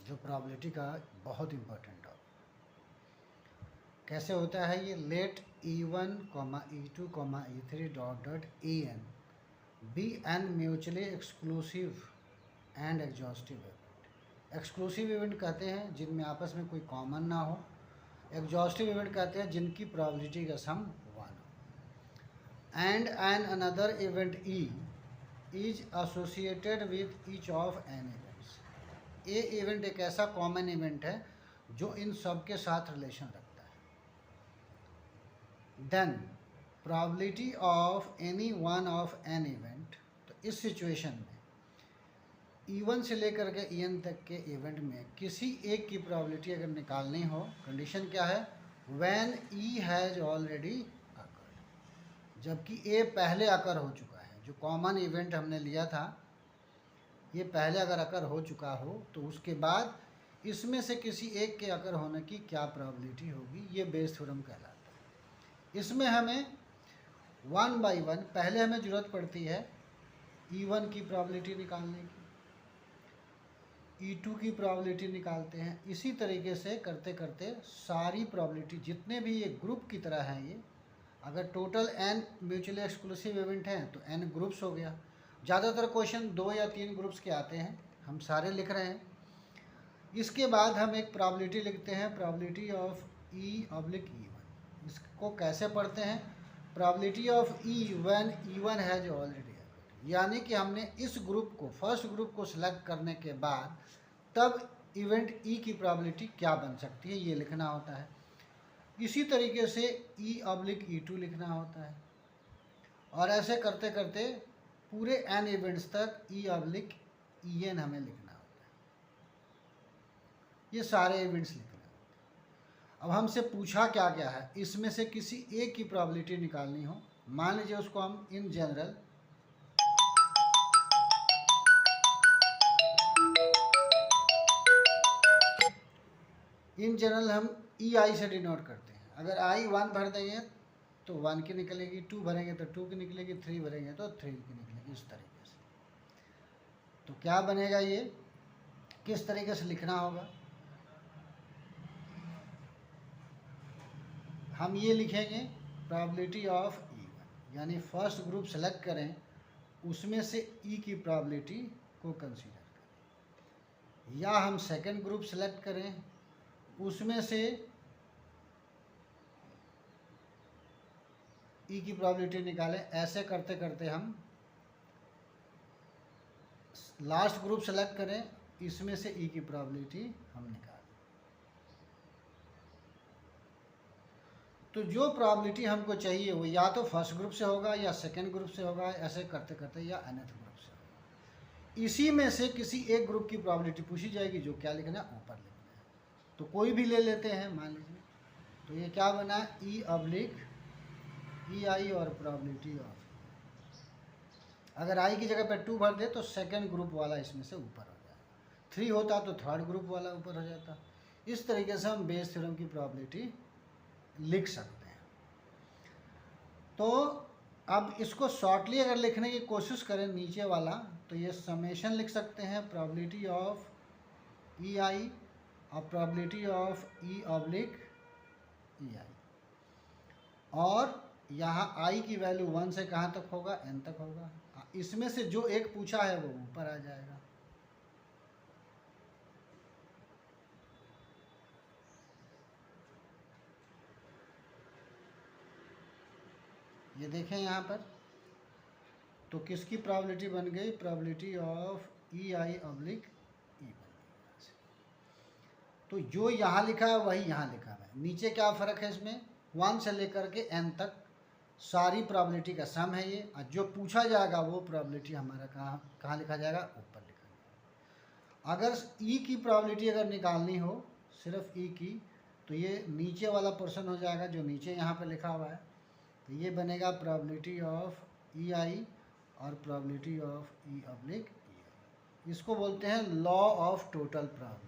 जो प्रोबेबिलिटी का बहुत इम्पोर्टेंट टॉपिक। कैसे होता है ये? Let E1, E2, E3 dot dot En be n mutually exclusive and exhaustive event. Exclusive event कहते हैं जिनमें आपस में कोई कॉमन ना हो। एग्जॉस्टिव इवेंट कहते हैं जिनकी प्रोबेबिलिटी का सम 1 हो। And n another event E is associated with each of n events. A event एक ऐसा कॉमन इवेंट है जो इन सब के साथ रिलेशन रखता है। Then probability of any one of n event. तो इस सिचुएशन में E1 से लेकर के En तक के इवेंट में किसी एक की प्रोबेबिलिटी अगर निकालनी हो, कंडीशन क्या है? When E has already occurred, जबकि ए पहले अकर हो चुका है। जो कॉमन इवेंट हमने लिया था ये पहले अगर अकर हो चुका हो तो उसके बाद इसमें से किसी एक के अकर होने की क्या प्रोबेबिलिटी होगी, ये बेस थ्योरम कहलाता है। इसमें हमें 1 बाई 1 पहले हमें ज़रूरत पड़ती है E1 की प्रोबेबिलिटी निकालने की, E2 की प्रोबेबिलिटी निकालते हैं। इसी तरीके से करते करते सारी प्रोबेबिलिटी जितने भी ये ग्रुप की तरह हैं, ये अगर total n mutually exclusive event हैं तो n ग्रुप्स हो गया। ज़्यादातर क्वेश्चन 2 या 3 ग्रुप्स के आते हैं, हम सारे लिख रहे हैं। इसके बाद हम एक प्रोबेबिलिटी लिखते हैं, प्रोबेबिलिटी ऑफ E/E1। इसको कैसे पढ़ते हैं? Probability of E when E1 has already, यानी कि हमने इस ग्रुप को, फर्स्ट ग्रुप को सिलेक्ट करने के बाद तब इवेंट E की प्रोबेबिलिटी क्या बन सकती है ये लिखना होता है। इसी तरीके से E/E2 लिखना होता है और ऐसे करते करते पूरे n इवेंट्स तक E/En हमें लिखना होता है। ये सारे इवेंट्स लिखना होते हैं। अब हमसे पूछा क्या क्या है? इसमें से किसी एक की प्रोबेबिलिटी निकालनी हो। मान लीजिए उसको हम इन जनरल हम EI से डिनोट करते हैं। अगर I 1 भर देंगे तो 1 की निकलेगी, 2 भरेंगे तो 2 की निकलेगी, 3 भरेंगे तो 3 की निकलेगी, इस तरीके से। तो क्या बनेगा ये? किस तरीके से लिखना होगा? हम ये लिखेंगे प्रोबेबिलिटी ऑफ E1, यानी फर्स्ट ग्रुप सेलेक्ट करें उसमें से E की प्रोबेबिलिटी को कंसीडर करें, या हम सेकंड ग्रुप सेलेक्ट करें उसमें से E की प्रोबेबिलिटी निकालें। ऐसे करते करते हम लास्ट ग्रुप सेलेक्ट करें, इसमें से E की प्रोबेबिलिटी हम निकालें। तो जो प्रोबेबिलिटी हमको चाहिए वो या तो फर्स्ट ग्रुप से होगा या सेकंड ग्रुप से होगा, ऐसे करते करते, या nth ग्रुप से होगा। इसी में से किसी एक ग्रुप की प्रोबेबिलिटी पूछी जाएगी, जो क्या लिखना है? ऊपर लिखना है। तो कोई भी ले लेते हैं, मान लीजिए। तो ये क्या बना? E/EI और प्रोबेबिलिटी ऑफ। अगर I की जगह पे 2 भर दे तो सेकंड ग्रुप वाला इसमें से ऊपर हो जाएगा, 3 होता तो थर्ड ग्रुप वाला ऊपर हो जाता। इस तरीके से हम बेस थ्योरम की प्रोबेबिलिटी लिख सकते हैं। तो अब इसको शॉर्टली अगर लिखने की कोशिश करें नीचे वाला, तो ये समेशन लिख सकते हैं, प्रोबेबिलिटी ऑफ EI और प्रोबेबिलिटी ऑफ E/EI। और यहाँ I की वैल्यू 1 से कहाँ तक होगा? n तक होगा। इसमें से जो एक पूछा है वो ऊपर आ जाएगा। ये देखें यहाँ पर, तो किसकी प्रोबेबिलिटी बन गई? प्रोबेबिलिटी ऑफ EI/E बन गई। तो जो यहाँ लिखा है वही यहाँ लिखा है। नीचे क्या फ़र्क है इसमें? 1 से लेकर के n तक सारी प्रोबेबिलिटी का सम है ये, और जो पूछा जाएगा वो प्रोबेबिलिटी हमारा कहाँ लिखा जाएगा? ऊपर लिखा जाएगा। अगर E की प्रोबेबिलिटी अगर निकालनी हो, सिर्फ E की, तो ये नीचे वाला पोर्शन हो जाएगा जो नीचे यहाँ पे लिखा हुआ है। तो ये बनेगा प्रोबेबिलिटी ऑफ EI और प्रोबेबिलिटी ऑफ E/EI। इसको बोलते हैं लॉ ऑफ टोटल प्रोबेबिलिटी।